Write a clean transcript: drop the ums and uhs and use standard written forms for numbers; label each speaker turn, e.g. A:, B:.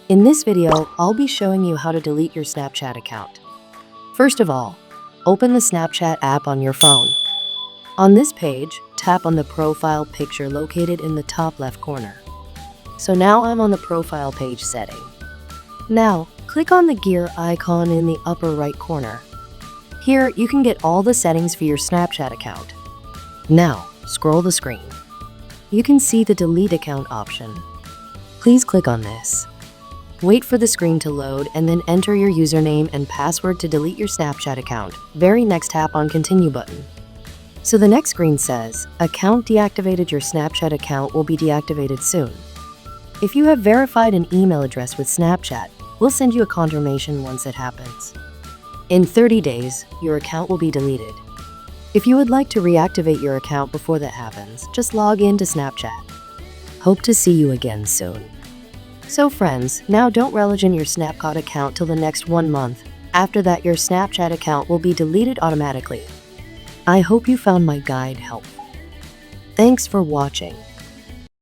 A: In this video, I'll be showing you how to delete your Snapchat account. First of all, open the Snapchat app on your phone. On this page, tap on the profile picture located in the top left corner. So now I'm on the profile page setting. Now, click on the gear icon in the upper right corner. Here, you can get all the settings for your Snapchat account. Now, scroll the screen. You can see the delete account option. Please click on this. Wait for the screen to load and then enter your username and password to delete your Snapchat account. Very next, tap on Continue button. So the next screen says, Account deactivated. Your Snapchat account will be deactivated soon. If you have verified an email address with Snapchat, we'll send you a confirmation once it happens. In 30 days, your account will be deleted. If you would like to reactivate your account before that happens, just log in to Snapchat. Hope to see you again soon. So friends, now don't relish in your Snapchat account till the next 1 month. After that, your Snapchat account will be deleted automatically. I hope you found my guide helpful. Thanks for watching.